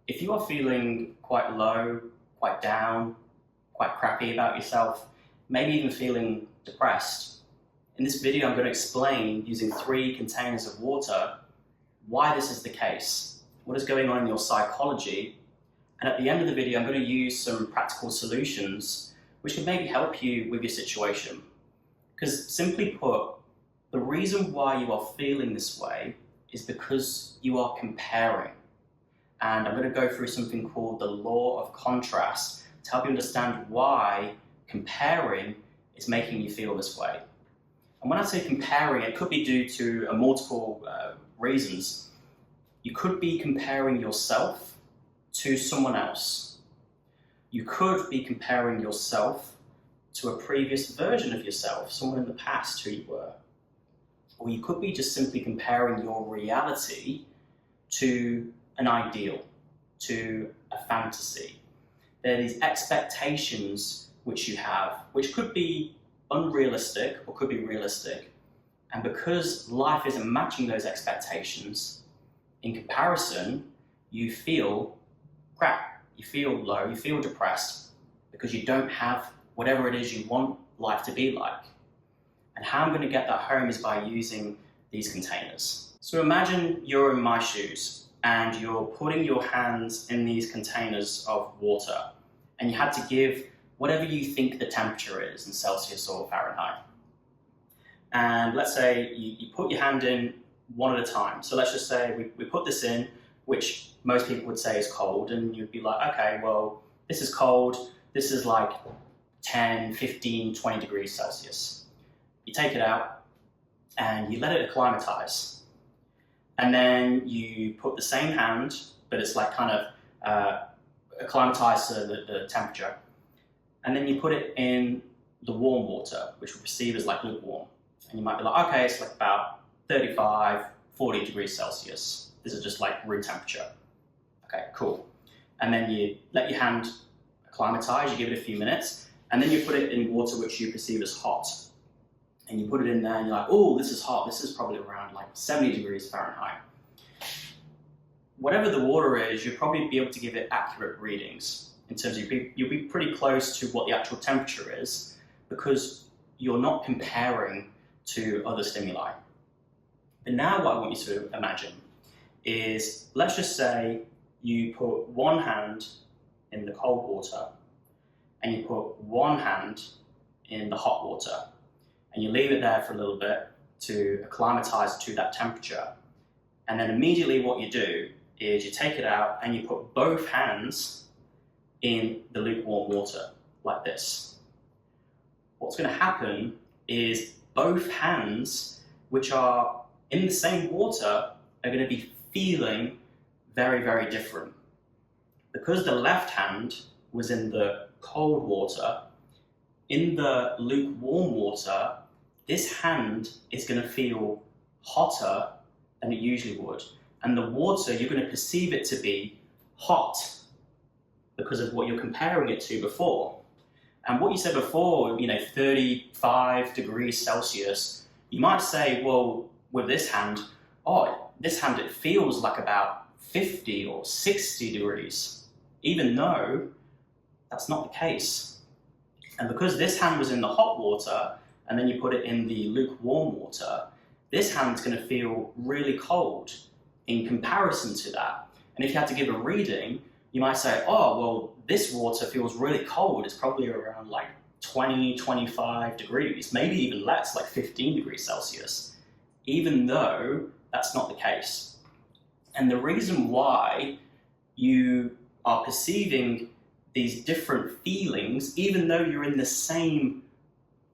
If you are feeling quite low, quite down, quite crappy about yourself, maybe even feeling depressed, in this video I'm going to explain, using 3 containers of water, why this is the case, what is going on in your psychology, and at the end of the video I'm going to use some practical solutions which can maybe help you with your situation. Because simply put, the reason why you are feeling this way is because you are comparing. And I'm going to go through something called the law of contrast to help you understand why comparing is making you feel this way. And when I say comparing, it could be due to multiple reasons. You could be comparing yourself to someone else. You could be comparing yourself to a previous version of yourself, someone in the past who you were. Or you could be just simply comparing your reality to an ideal, to a fantasy. There are these expectations which you have, which could be unrealistic or could be realistic. And because life isn't matching those expectations, in comparison, you feel crap, you feel low, you feel depressed because you don't have whatever it is you want life to be like. And how I'm going to get that home is by using these containers. So imagine you're in my shoes and you're putting your hands in these containers of water, and you had to give whatever you think the temperature is in Celsius or Fahrenheit. And let's say you put your hand in one at a time. So let's just say we put this in, which most people would say is cold, and you'd be like, okay, well, this is cold. This is like 10, 15, 20 degrees Celsius. You take it out and you let it acclimatize. And then you put the same hand, but it's like kind of acclimatized to the temperature. And then you put it in the warm water, which we perceive as like lukewarm. And you might be like, okay, it's like about 35, 40 degrees Celsius. This is just like room temperature. Okay, cool. And then you let your hand acclimatize, you give it a few minutes, and then you put it in water which you perceive as hot. And you put it in there and you're like, oh, this is hot. This is probably around like 70 degrees Fahrenheit. Whatever the water is, you'll probably be able to give it accurate readings in terms of you'll be pretty close to what the actual temperature is because you're not comparing to other stimuli. But now what I want you to imagine is, let's just say you put one hand in the cold water and you put one hand in the hot water, and you leave it there for a little bit to acclimatize to that temperature. And then immediately what you do is you take it out and you put both hands in the lukewarm water, like this. What's going to happen is both hands, which are in the same water, are going to be feeling very, very different. Because the left hand was in the cold water, in the lukewarm water, this hand is going to feel hotter than it usually would. And the water, you're going to perceive it to be hot because of what you're comparing it to before. And what you said before, 35 degrees Celsius, you might say, well, with this hand, this hand, it feels like about 50 or 60 degrees, even though that's not the case. And because this hand was in the hot water, and then you put it in the lukewarm water, this hand's going to feel really cold in comparison to that. And if you had to give a reading, you might say, oh, well, this water feels really cold. It's probably around like 20, 25 degrees, maybe even less, like 15 degrees Celsius, even though that's not the case. And the reason why you are perceiving these different feelings, even though you're in the same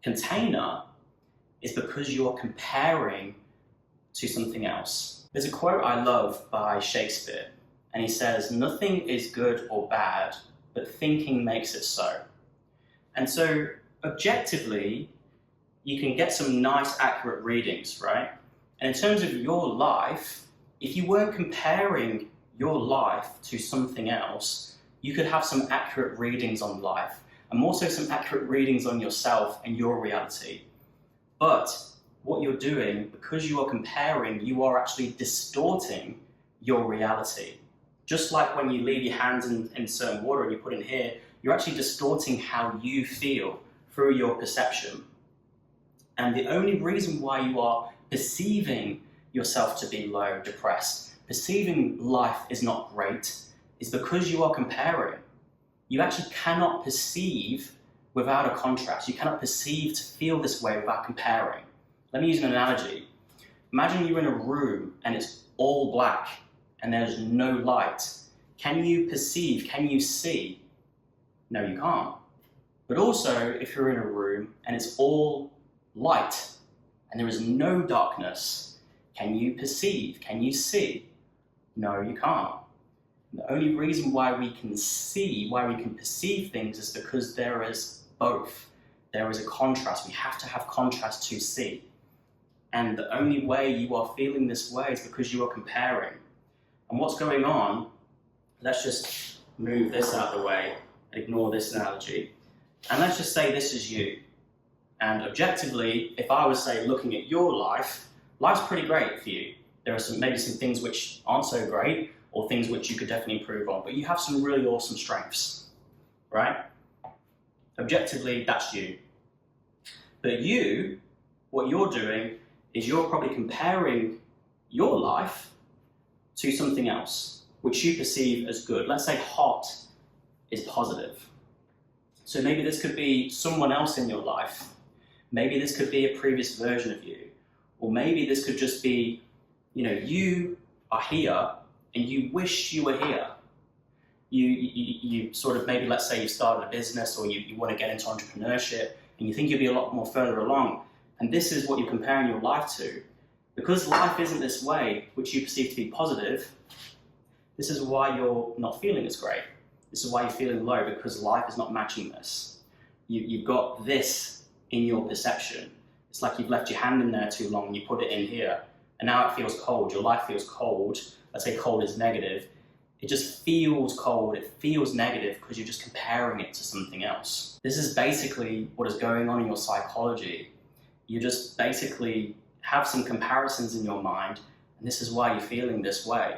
container, is because you're comparing to something else. There's a quote I love by Shakespeare, and he says, "Nothing is good or bad, but thinking makes it so." And so objectively, you can get some nice accurate readings, right? And in terms of your life, if you weren't comparing your life to something else, you could have some accurate readings on life, and also some accurate readings on yourself and your reality. But what you're doing, because you are comparing, you are actually distorting your reality Just like when you leave your hands in certain water and you put it in here, you're actually distorting how you feel through your perception. And the only reason why you are perceiving yourself to be low, depressed, perceiving life is not great, is because you are comparing. You actually cannot perceive without a contrast. You cannot perceive to feel this way without comparing. Let me use an analogy. Imagine you're in a room and it's all black and there's no light. Can you perceive? Can you see? No, you can't. But also, if you're in a room and it's all light and there is no darkness, can you perceive? Can you see? No, you can't. The only reason why we can see, why we can perceive things is because there is both. There is a contrast. We have to have contrast to see. And the only way you are feeling this way is because you are comparing. And what's going on, let's just move this out of the way, ignore this analogy. And let's just say this is you. And objectively, if I was, say, looking at your life, life's pretty great for you. There are maybe some things which aren't so great, or things which you could definitely improve on, but you have some really awesome strengths, right? Objectively, that's you. But you, what you're doing is you're probably comparing your life to something else, which you perceive as good. Let's say hot is positive. So maybe this could be someone else in your life. Maybe this could be a previous version of you. Or maybe this could just be, you are here and you wish you were here. You sort of, maybe let's say you started a business or you want to get into entrepreneurship and you think you'll be a lot more further along. And this is what you're comparing your life to. Because life isn't this way, which you perceive to be positive, this is why you're not feeling as great. This is why you're feeling low, because life is not matching this. You've got this in your perception. It's like you've left your hand in there too long and you put it in here. And now it feels cold. Your life feels cold. Let's say cold is negative. It just feels cold. It feels negative because you're just comparing it to something else. This is basically what is going on in your psychology. You just basically have some comparisons in your mind, and this is why you're feeling this way.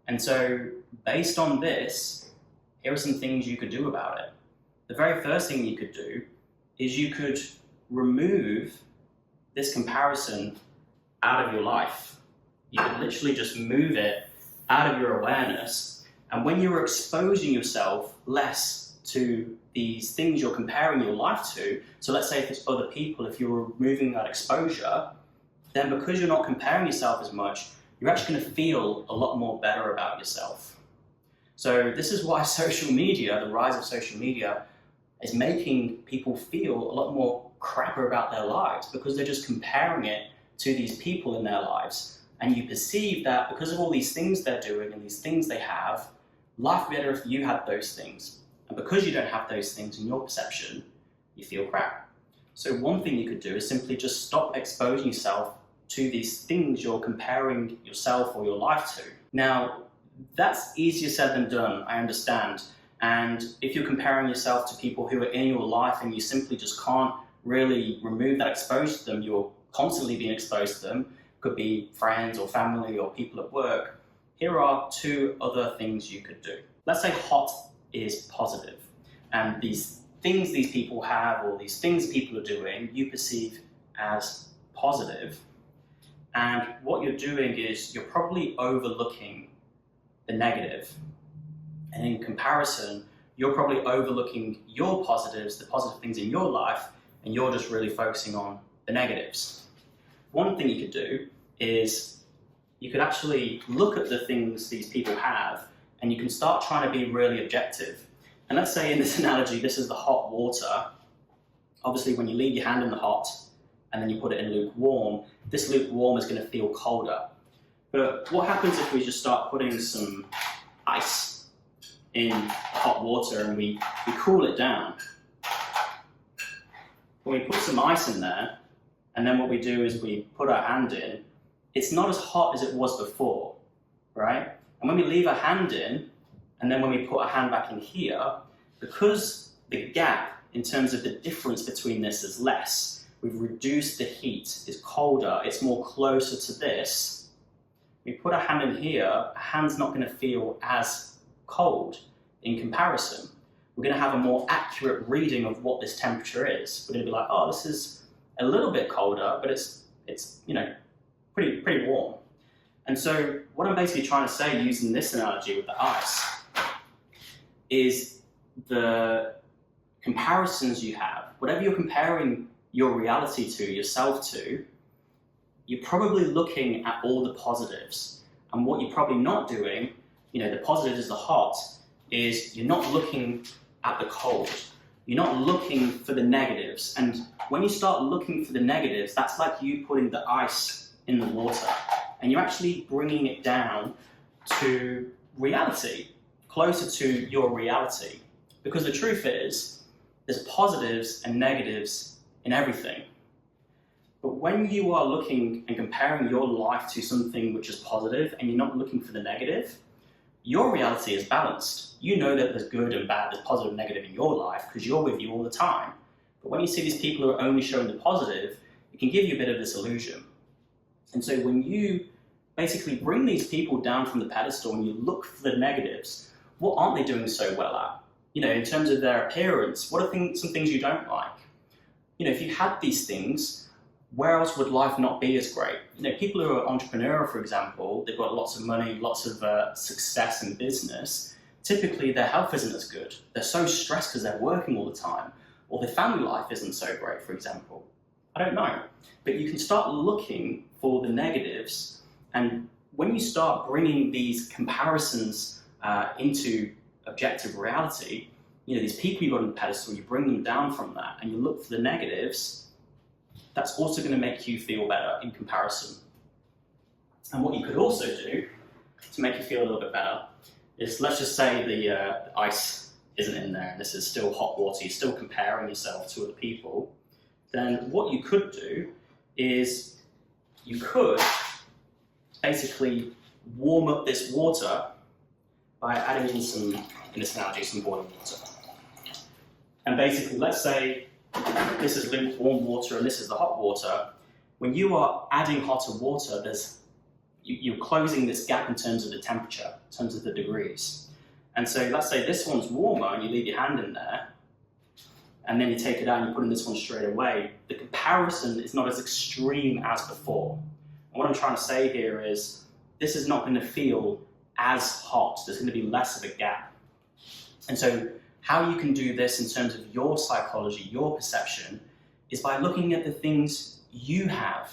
And so based on this, here are some things you could do about it. The very first thing you could do is you could remove this comparison out of your life. You could literally just move it out of your awareness. And when you're exposing yourself less to these things you're comparing your life to, so let's say if it's other people, if you're removing that exposure, then because you're not comparing yourself as much, you're actually going to feel a lot more better about yourself. So this is why social media, the rise of social media, is making people feel a lot more crapper about their lives because they're just comparing it to these people in their lives. And you perceive that because of all these things they're doing and these things they have, life would be better if you had those things. And because you don't have those things in your perception, you feel crap. So one thing you could do is simply just stop exposing yourself to these things you're comparing yourself or your life to. Now, that's easier said than done, I understand. And if you're comparing yourself to people who are in your life and you simply just can't really remove that exposure to them, you're constantly being exposed to them, could be friends or family or people at work, here are two other things you could do. Let's say hot is positive, and these things these people have or these things people are doing, you perceive as positive. And what you're doing is you're probably overlooking the negative. And in comparison, you're probably overlooking your positives, the positive things in your life, and you're just really focusing on the negatives. One thing you could do is you could actually look at the things these people have and you can start trying to be really objective. And let's say in this analogy, this is the hot water. Obviously, when you leave your hand in the hot and then you put it in lukewarm, this lukewarm is going to feel colder. But what happens if we just start putting some ice in hot water and we cool it down? When we put some ice in there, and then what we do is we put our hand in, it's not as hot as it was before, right? And when we leave our hand in, and then when we put our hand back in here, because the gap in terms of the difference between this is less, we've reduced the heat, it's colder, it's more closer to this, we put a hand in here, a hand's not going to feel as cold in comparison. We're going to have a more accurate reading of what this temperature is. We're going to be like, oh, this is a little bit colder, but it's you know, pretty warm. And so what I'm basically trying to say using this analogy with the ice is the comparisons you have, whatever you're comparing your reality to, yourself to, you're probably looking at all the positives. And what you're probably not doing, you know, the positive is the hot, is you're not looking at the cold. You're not looking for the negatives. And when you start looking for the negatives, that's like you putting the ice in the water. And you're actually bringing it down to reality, closer to your reality. Because the truth is, there's positives and negatives in everything. But when you are looking and comparing your life to something which is positive and you're not looking for the negative, your reality is balanced. You know that there's good and bad, there's positive and negative in your life because you're with you all the time. But when you see these people who are only showing the positive, it can give you a bit of this illusion. And so when you basically bring these people down from the pedestal and you look for the negatives, what aren't they doing so well at? You know, in terms of their appearance, what are some things you don't like? You know, if you had these things, where else would life not be as great? You know, people who are entrepreneurial, for example, they've got lots of money, lots of success in business. Typically, their health isn't as good. They're so stressed because they're working all the time, or their family life isn't so great, for example. I don't know. But you can start looking for the negatives, and when you start bringing these comparisons into objective reality, you know, these people you've got on the pedestal, you bring them down from that, and you look for the negatives, that's also going to make you feel better in comparison. And what you could also do to make you feel a little bit better is, let's just say the ice isn't in there and this is still hot water, you're still comparing yourself to other people, then what you could do is you could basically warm up this water by adding in some, in this analogy, some boiling water. And basically, let's say this is lukewarm water and this is the hot water. When you are adding hotter water, you're closing this gap in terms of the temperature, in terms of the degrees. And so let's say this one's warmer and you leave your hand in there, and then you take it out and you put in this one straight away. The comparison is not as extreme as before. And what I'm trying to say here is, this is not going to feel as hot. There's going to be less of a gap. And so how you can do this in terms of your psychology, your perception, is by looking at the things you have,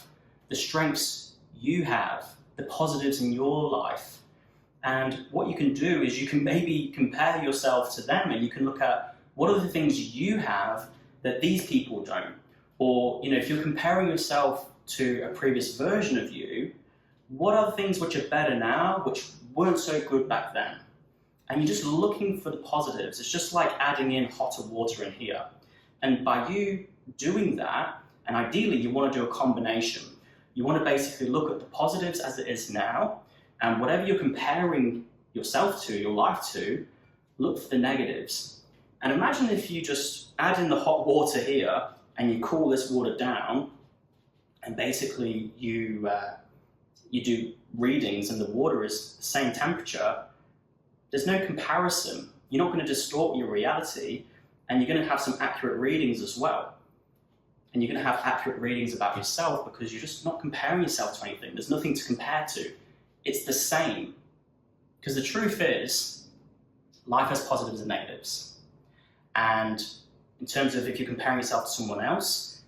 the strengths you have, the positives in your life. And what you can do is you can maybe compare yourself to them, and you can look at what are the things you have that these people don't. Or, you know, if you're comparing yourself to a previous version of you, what are the things which are better now, which weren't so good back then? And you're just looking for the positives. It's just like adding in hotter water in here. And by you doing that, and ideally you want to do a combination, you want to basically look at the positives as it is now, and whatever you're comparing yourself to, your life to, look for the negatives. And imagine if you just add in the hot water here, and you cool this water down, and basically you do readings and the water is the same temperature. There's no comparison. You're not going to distort your reality, and you're going to have some accurate readings as well. And you're going to have accurate readings about yourself because you're just not comparing yourself to anything. There's nothing to compare to. It's the same. Because the truth is, life has positives and negatives. And in terms of if you're comparing yourself to someone else,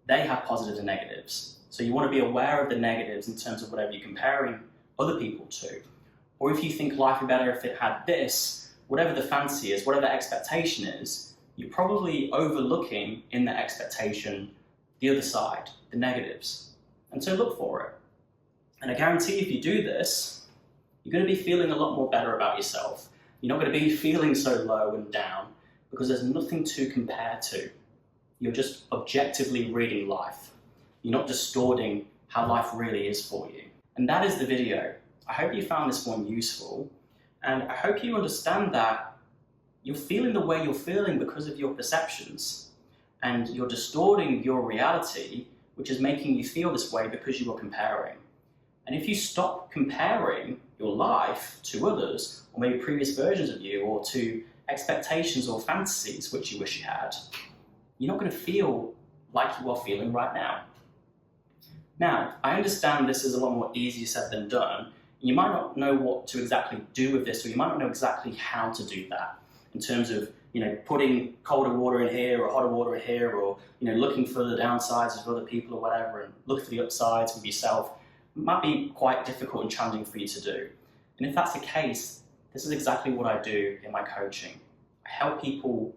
they have positives and negatives. So you want to be aware of the negatives in terms of whatever you're comparing other people to. Or if you think life would be better if it had this, whatever the fancy is, whatever the expectation is, you're probably overlooking in the expectation the other side, the negatives. And so look for it. And I guarantee if you do this, you're going to be feeling a lot more better about yourself. You're not going to be feeling so low and down because there's nothing to compare to. You're just objectively reading life. You're not distorting how life really is for you. And that is the video. I hope you found this one useful, and I hope you understand that you're feeling the way you're feeling because of your perceptions, and you're distorting your reality, which is making you feel this way because you are comparing. And if you stop comparing your life to others, or maybe previous versions of you, or to expectations or fantasies which you wish you had, you're not going to feel like you are feeling right now. Now, I understand this is a lot more easier said than done. You might not know what to exactly do with this, or you might not know exactly how to do that in terms of, putting colder water in here or hotter water in here, or, looking for the downsides of other people or whatever, and look for the upsides with yourself. It might be quite difficult and challenging for you to do. And if that's the case, this is exactly what I do in my coaching. I help people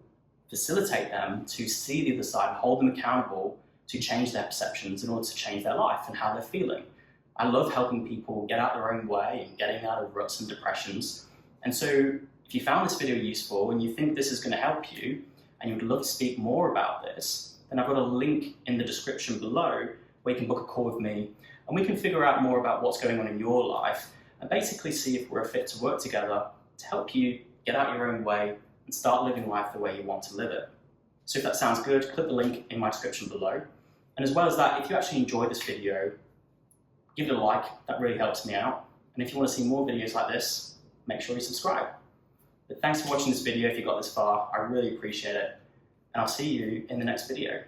facilitate them to see the other side and hold them accountable to change their perceptions in order to change their life and how they're feeling. I love helping people get out their own way and getting out of ruts and depressions. And so if you found this video useful and you think this is going to help you and you would love to speak more about this, then I've got a link in the description below where you can book a call with me and we can figure out more about what's going on in your life and basically see if we're a fit to work together to help you get out your own way and start living life the way you want to live it. So if that sounds good, click the link in my description below. And as well as that, if you actually enjoyed this video, give it a like, that really helps me out. And if you want to see more videos like this, make sure you subscribe. But thanks for watching this video if you got this far, I really appreciate it. And I'll see you in the next video.